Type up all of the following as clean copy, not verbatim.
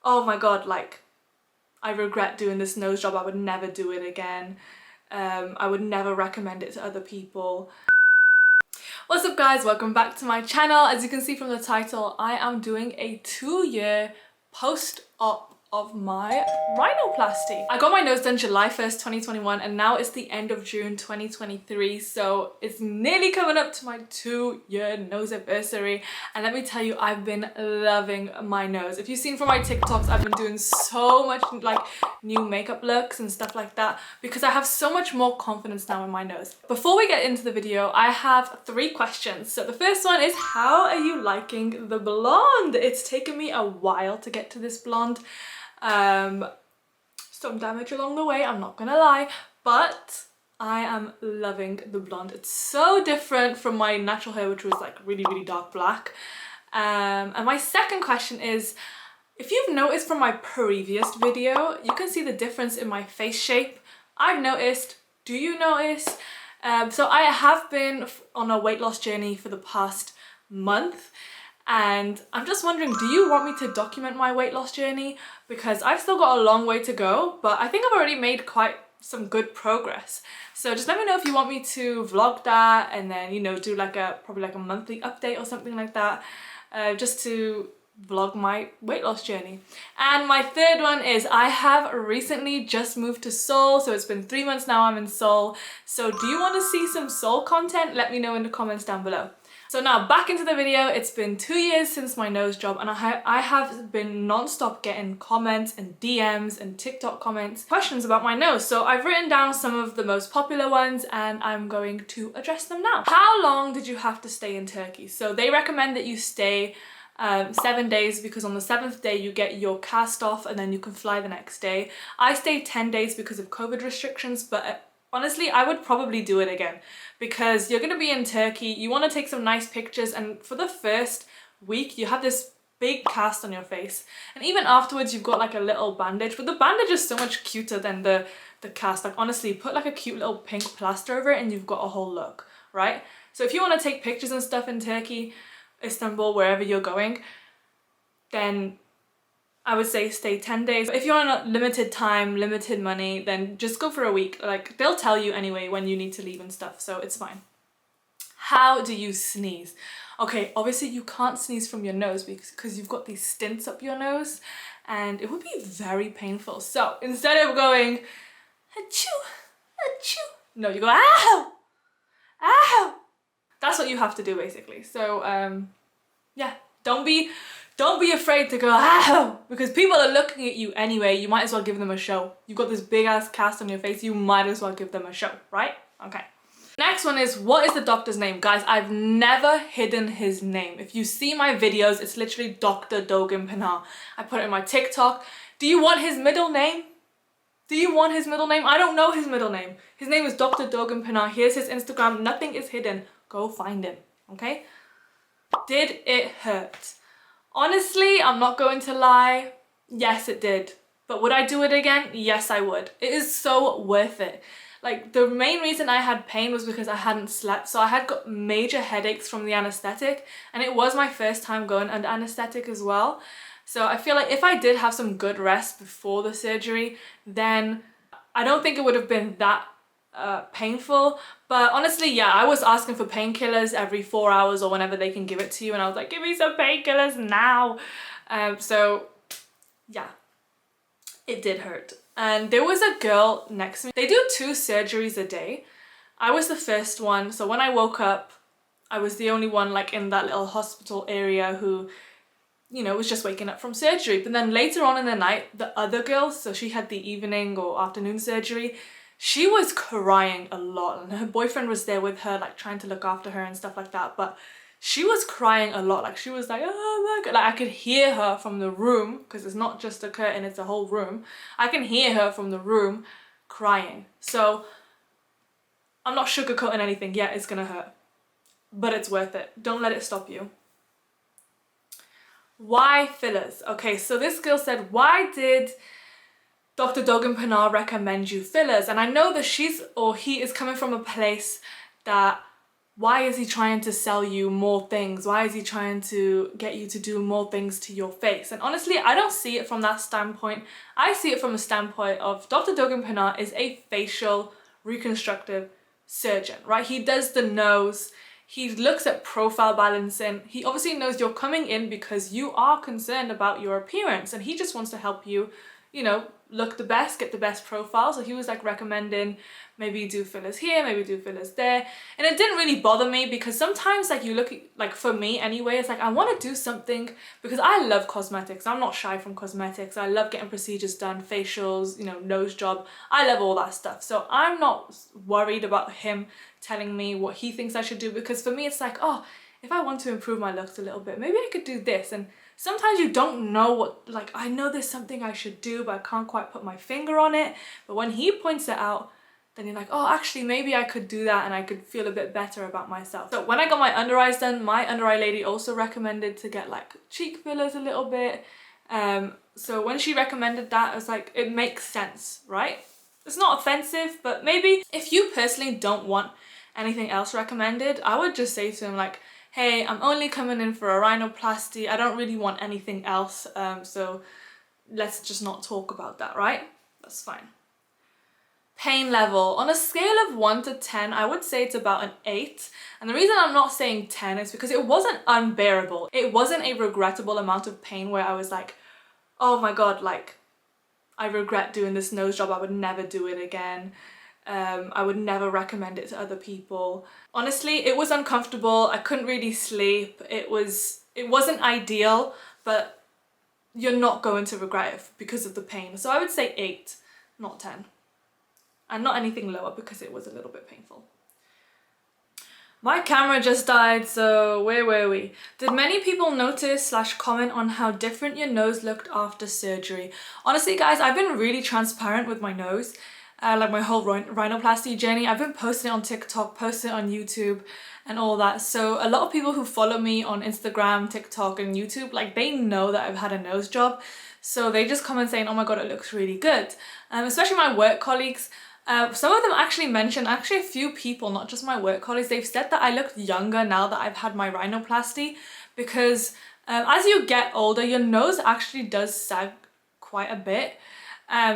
oh my god, like, I regret doing this nose job. I would never do it again. I would never recommend it to other people. What's up guys, welcome back to my channel. As you can see from the title, I am doing a 2-year post-op of my rhinoplasty. I got my nose done July 1st, 2021, and now it's the end of June 2023, so it's nearly coming up to my 2-year nose anniversary, and let me tell you, I've been loving my nose. If you've seen from my TikToks, I've been doing so much like new makeup looks and stuff like that because I have so much more confidence now in my nose. Before we get into the video, I have 3 questions. So the first one is, how are you liking the blonde? It's taken me a while to get to this blonde. Some damage along the way, I'm not gonna lie, but I am loving the blonde. It's so different from my natural hair, which was like really dark black. And my second question is, if you've noticed from my previous video, you can see the difference in my face shape. I've noticed, do you notice? So I have been on a weight loss journey for the past month, and I'm just wondering, do you want me to document my weight loss journey? Because I've still got a long way to go, but I think I've already made quite some good progress. So just let me know if you want me to vlog that and then, you know, do like probably like a monthly update or something like that, just to vlog my weight loss journey. And my third one is, I have recently just moved to Seoul, so it's been 3 months now I'm in Seoul. So do you want to see some Seoul content? Let me know in the comments down below. So now back into the video. It's been 2 years since my nose job, and I have been non-stop getting comments and DMs and TikTok comments, questions about my nose. So I've written down some of the most popular ones and I'm going to address them now. How long did you have to stay in Turkey? So they recommend that you stay 7 days, because on the 7th day you get your cast off and then you can fly the next day. I stayed 10 days because of COVID restrictions, but honestly, I would probably do it again because you're going to be in Turkey, you want to take some nice pictures, and for the first week you have this big cast on your face, and even afterwards you've got like a little bandage, but the bandage is so much cuter than the cast. Like honestly, put like a cute little pink plaster over it and you've got a whole look, right? So if you want to take pictures and stuff in Turkey, Istanbul, wherever you're going, then I would say stay 10 days. If you're on a limited time, limited money, then just go for a week. Like they'll tell you anyway when you need to leave and stuff, so it's fine. How do you sneeze? Okay, obviously you can't sneeze from your nose because you've got these stints up your nose and it would be very painful. So instead of going achoo, achoo, no, you go ow, ow. That's what you have to do basically. So yeah, don't be afraid to go ow, because people are looking at you anyway. You might as well give them a show. You've got this big ass cast on your face, you might as well give them a show, right? Okay. Next one is, what is the doctor's name? Guys, I've never hidden his name. If you see my videos, it's literally Dr. Dog and Pana. I put it in my TikTok. Do you want his middle name? Do you want his middle name? I don't know his middle name. His name is Dr. Dog and Pana. Here's his Instagram. Nothing is hidden. Go find him, okay? Did it hurt? Honestly, I'm not going to lie. Yes, it did. But would I do it again? Yes, I would. It is so worth it. Like, the main reason I had pain was because I hadn't slept. So I had got major headaches from the anesthetic, and it was my first time going under anesthetic as well. So I feel like if I did have some good rest before the surgery, then I don't think it would have been that painful. But honestly, yeah, I was asking for painkillers every 4 hours or whenever they can give it to you, and I was like, give me some painkillers now. So yeah, it did hurt. And there was a girl next to me. They do 2 surgeries a day. I was the first one, so when I woke up, I was the only one like in that little hospital area who, you know, was just waking up from surgery. But then later on in the night, the other girl, so she had the evening or afternoon surgery, she was crying a lot, and her boyfriend was there with her, like trying to look after her and stuff like that. But she was crying a lot. Like she was like, oh my god, like I could hear her from the room, because it's not just a curtain, it's a whole room. I can hear her from the room crying. So I'm not sugarcoating anything. Yeah, it's gonna hurt, but it's worth it. Don't let it stop you. Why fillers? Okay, so this girl said, why did Dr. Dog and Pana recommend you fillers? And I know that she's or he is coming from a place that why is he trying to sell you more things? Why is he trying to get you to do more things to your face? And honestly, I don't see it from that standpoint. I see it from a standpoint of Dr. Dog and Pana is a facial reconstructive surgeon, right? He does the nose, he looks at profile balancing. He obviously knows you're coming in because you are concerned about your appearance, and he just wants to help you, you know, look the best, get the best profile. So he was like recommending maybe do fillers here, maybe do fillers there. And it didn't really bother me because sometimes like you look, like for me anyway, it's like I want to do something because I love cosmetics. I'm not shy from cosmetics. I love getting procedures done, facials, you know, nose job. I love all that stuff. So I'm not worried about him telling me what he thinks I should do, because for me it's like, oh, if I want to improve my looks a little bit, maybe I could do this. And sometimes you don't know what, like, I know there's something I should do, but I can't quite put my finger on it. But when he points it out, then you're like, oh, actually, maybe I could do that and I could feel a bit better about myself. So when I got my under eyes done, my under eye lady also recommended to get like cheek fillers a little bit. So when she recommended that, I was like, it makes sense, right? It's not offensive, but maybe if you personally don't want anything else recommended, I would just say to him like, hey, I'm only coming in for a rhinoplasty. I don't really want anything else. So let's just not talk about that, right? That's fine. Pain level. On a scale of 1 to 10, I would say it's about an 8. And the reason I'm not saying 10 is because it wasn't unbearable. It wasn't a regrettable amount of pain where I was like, oh my God, like, I regret doing this nose job. I would never do it again. I would never recommend it to other people. Honestly, it was uncomfortable. I couldn't really sleep. It wasn't ideal, but you're not going to regret it because of the pain. So I would say 8, not 10. And not anything lower because it was a little bit painful. My camera just died, so where were we? Did many people notice / comment on how different your nose looked after surgery? Honestly, guys, I've been really transparent with my nose. Like my whole rhinoplasty journey. I've been posting it on TikTok, posting it on YouTube and all that. So a lot of people who follow me on Instagram, TikTok and YouTube, like they know that I've had a nose job. So they just comment saying, oh my God, it looks really good. Especially my work colleagues. Some of them actually mentioned, actually a few people, not just my work colleagues, they've said that I look younger now that I've had my rhinoplasty, because as you get older, your nose actually does sag quite a bit.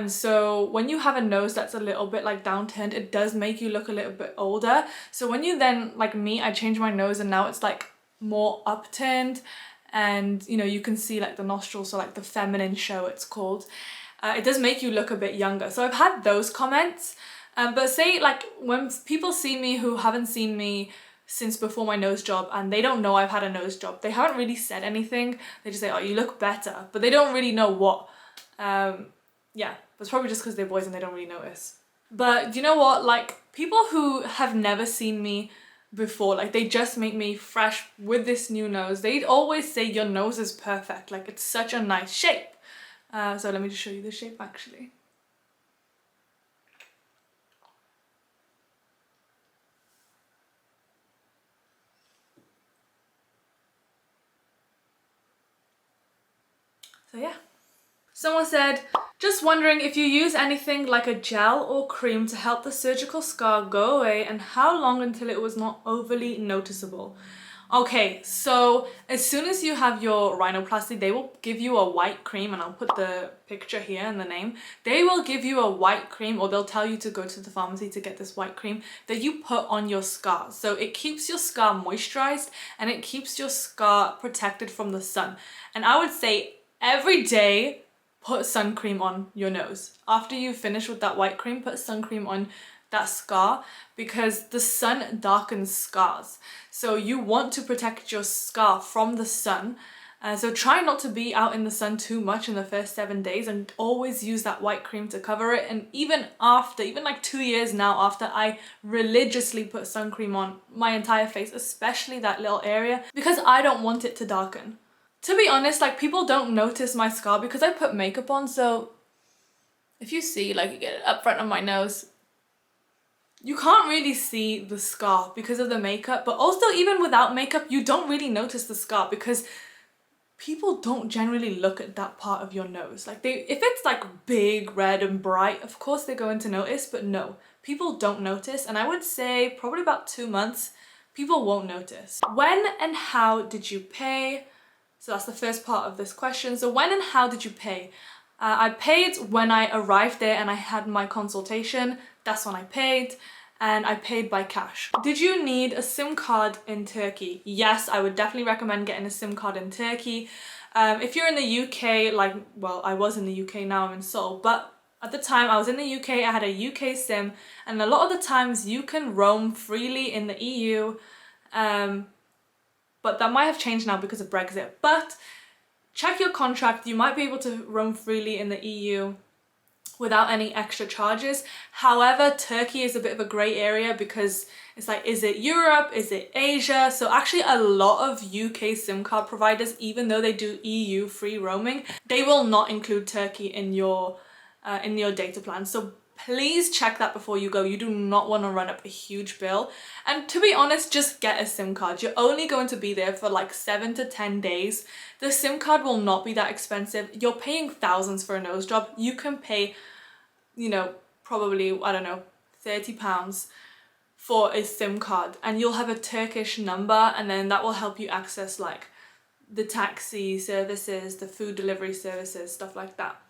So when you have a nose that's a little bit like downturned, it does make you look a little bit older. So when you then, like me, I changed my nose and now it's like more upturned, and you know, you can see like the nostrils, so like the feminine show it's called. It does make you look a bit younger. So I've had those comments, but say like when people see me who haven't seen me since before my nose job and they don't know I've had a nose job, they haven't really said anything. They just say, oh, you look better, but they don't really know what. Yeah, but it's probably just because they're boys and they don't really notice. But you know what, like people who have never seen me before, like they just make me fresh with this new nose, they'd always say your nose is perfect, like it's such a nice shape. So let me just show you the shape actually. So yeah. Someone said, just wondering if you use anything like a gel or cream to help the surgical scar go away, and how long until it was not overly noticeable. Okay, so as soon as you have your rhinoplasty, they will give you a white cream, and I'll put the picture here and the name. They will give you a white cream, or they'll tell you to go to the pharmacy to get this white cream that you put on your scar. So it keeps your scar moisturized and it keeps your scar protected from the sun. And I would say every day, put sun cream on your nose. After you finish with that white cream, put sun cream on that scar, because the sun darkens scars. So you want to protect your scar from the sun. So try not to be out in the sun too much in the first 7 days, and always use that white cream to cover it. And even after, even like 2 years now after, I religiously put sun cream on my entire face, especially that little area, because I don't want it to darken. To be honest, like people don't notice my scar because I put makeup on, so if you see, like you get it up front of my nose, you can't really see the scar because of the makeup. But also even without makeup, you don't really notice the scar because people don't generally look at that part of your nose. Like if it's like big, red and bright, of course they're going to notice, but no, people don't notice. And I would say probably about 2 months, people won't notice. When and how did you pay? So that's the first part of this question. So when and how did you pay? I paid when I arrived there and I had my consultation. That's when I paid, and I paid by cash. Did you need a SIM card in Turkey? Yes, I would definitely recommend getting a SIM card in Turkey. If you're in the UK, like, well, I was in the UK, now I'm in Seoul, but at the time I was in the UK, I had a UK SIM, and a lot of the times you can roam freely in the EU, but that might have changed now because of Brexit. But check your contract, you might be able to roam freely in the EU without any extra charges. However, Turkey is a bit of a grey area because it's like, is it Europe? Is it Asia? So actually a lot of UK SIM card providers, even though they do EU free roaming, they will not include Turkey in your data plan. So please check that before you go. You do not want to run up a huge bill. And to be honest, just get a SIM card. You're only going to be there for like 7 to 10 days. The SIM card will not be that expensive. You're paying thousands for a nose job. You can pay, you know, probably, I don't know, £30 for a SIM card, and you'll have a Turkish number, and then that will help you access like the taxi services, the food delivery services, stuff like that.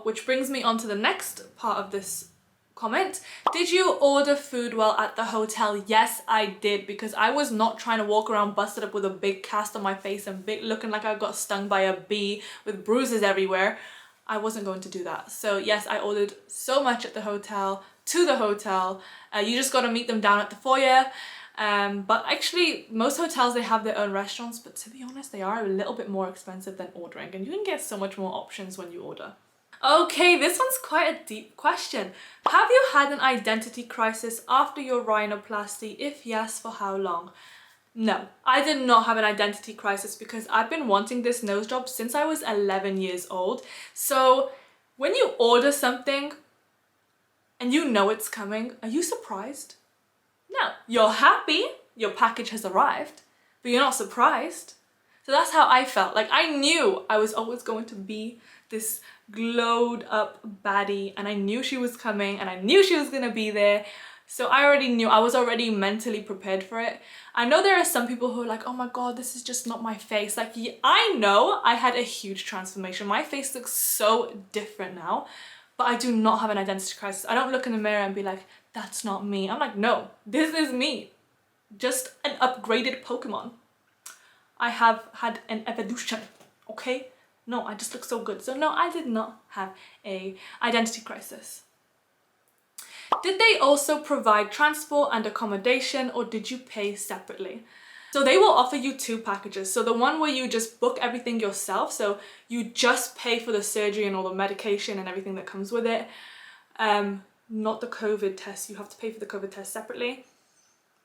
Which brings me on to the next part of this comment. Did you order food while at the hotel? Yes, I did, because I was not trying to walk around busted up with a big cast on my face and looking like I got stung by a bee with bruises everywhere. I wasn't going to do that. So yes, I ordered so much at the hotel, to the hotel. You just got to meet them down at the foyer. But actually most hotels, they have their own restaurants, but to be honest, they are a little bit more expensive than ordering, and you can get so much more options when you order. Okay, this one's quite a deep question. Have you had an identity crisis after your rhinoplasty? If yes, for how long? No, I did not have an identity crisis because I've been wanting this nose job since I was 11 years old. So when you order something and you know it's coming, are you surprised? No, you're happy your package has arrived, but you're not surprised. So that's how I felt. Like, I knew I was always going to be this glowed up baddie, and I knew she was coming, and I knew she was gonna be there. So I already knew, I was already mentally prepared for it. I know there are some people who are like, oh my god, this is just not my face. Like, I know I had a huge transformation. My face looks so different now, but I do not have an identity crisis. I don't look in the mirror and be like, that's not me. I'm like, no, this is me. Just an upgraded Pokemon. I have had an evolution, okay? No, I just look so good. So no, I did not have a identity crisis. Did they also provide transport and accommodation, or did you pay separately? So they will offer you two packages. So the one where you just book everything yourself, so you just pay for the surgery and all the medication and everything that comes with it. Not the COVID test, you have to pay for the COVID test separately.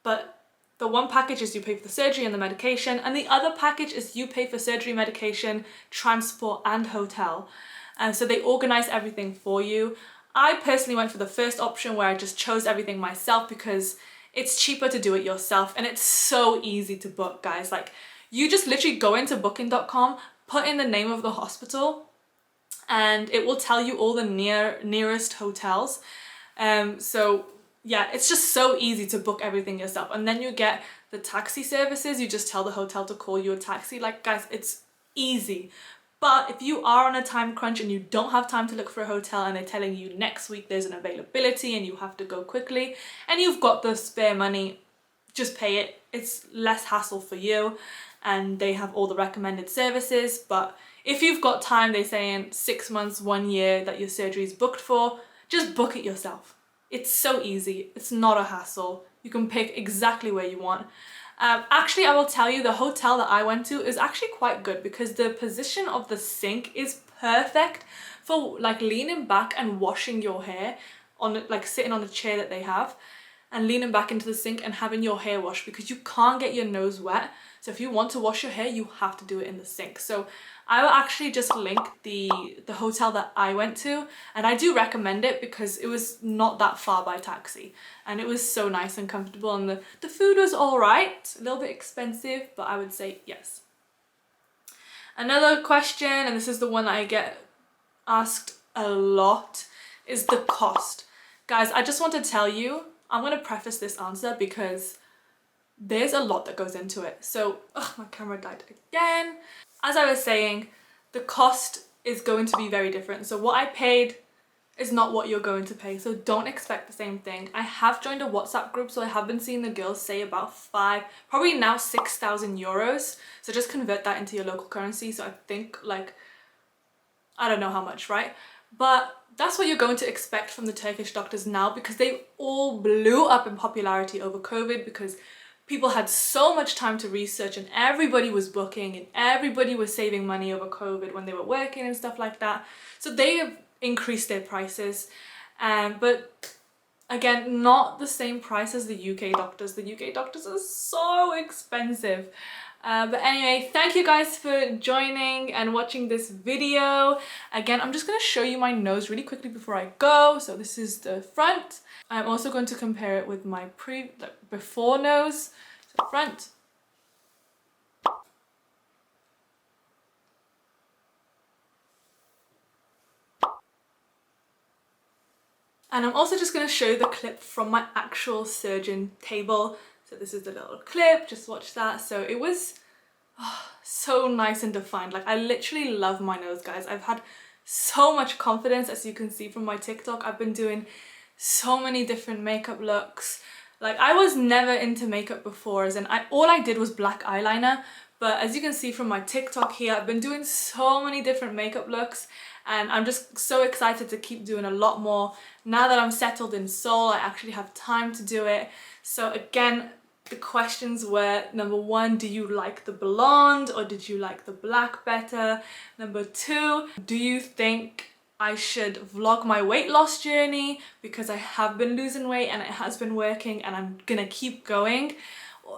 But the one package is you pay for the surgery and the medication, and the other package is you pay for surgery, medication, transport and hotel. So they organize everything for you. I personally went for the first option where I just chose everything myself because it's cheaper to do it yourself, and it's so easy to book, guys. Like, you just literally go into booking.com, put in the name of the hospital, and it will tell you all the nearest hotels. So yeah, it's just so easy to book everything yourself. And then you get the taxi services. You just tell the hotel to call you a taxi. Like, guys, it's easy. But if you are on a time crunch and you don't have time to look for a hotel, and they're telling you next week there's an availability and you have to go quickly, and you've got the spare money, just pay it. It's less hassle for you, and they have all the recommended services. But if you've got time, they're saying 6 months, 1 year that your surgery is booked for, just book it yourself. It's so easy. It's not a hassle. You can pick exactly where you want. Actually, I will tell you, the hotel that I went to is actually quite good because the position of the sink is perfect for like leaning back and washing your hair on, like sitting on the chair that they have and leaning back into the sink and having your hair washed, because you can't get your nose wet. So if you want to wash your hair, you have to do it in the sink. So I will actually just link the hotel that I went to, and I do recommend it because it was not that far by taxi, and it was so nice and comfortable, and the food was all right, a little bit expensive, but I would say yes. Another question, and this is the one that I get asked a lot, is the cost. Guys, I just want to tell you, I'm going to preface this answer because there's a lot that goes into it. So, my camera died again. As I was saying, the cost is going to be very different. So what I paid is not what you're going to pay. So don't expect the same thing. I have joined a WhatsApp group, so I have been seeing the girls say about probably now 6,000 euros. So just convert that into your local currency. So I think like, I don't know how much, right? But that's what you're going to expect from the Turkish doctors now, because they all blew up in popularity over COVID, because people had so much time to research and everybody was booking and everybody was saving money over COVID when they were working and stuff like that. So they have increased their prices, but again, not the same price as the UK doctors. The UK doctors are so expensive. But anyway, thank you guys for joining and watching this video. Again, I'm just going to show you my nose really quickly before I go. So this is the front. I'm also going to compare it with my before nose. So front. And I'm also just going to show you the clip from my actual surgeon table. So this is the little clip, just watch that. So it was so nice and defined. Like, I literally love my nose, guys. I've had so much confidence, as you can see from my TikTok. I've been doing so many different makeup looks. Like, I was never into makeup before, and all I did was black eyeliner. But as you can see from my TikTok here, I've been doing so many different makeup looks, and I'm just so excited to keep doing a lot more. Now that I'm settled in Seoul, I actually have time to do it. So again, the questions were, number one, do you like the blonde or did you like the black better? Number two, do you think I should vlog my weight loss journey, because I have been losing weight and it has been working and I'm gonna keep going?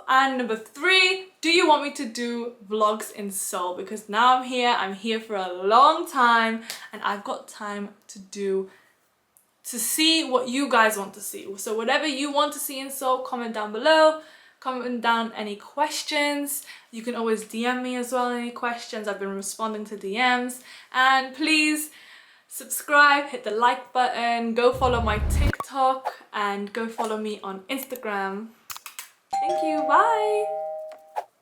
And number three, do you want me to do vlogs in Seoul? Because now I'm here for a long time and I've got time to see what you guys want to see. So whatever you want to see in Seoul, comment down below. Comment down any questions. You can always DM me as well, any questions. I've been responding to DMs. And please subscribe, hit the like button, go follow my TikTok, and go follow me on Instagram. Thank you, bye!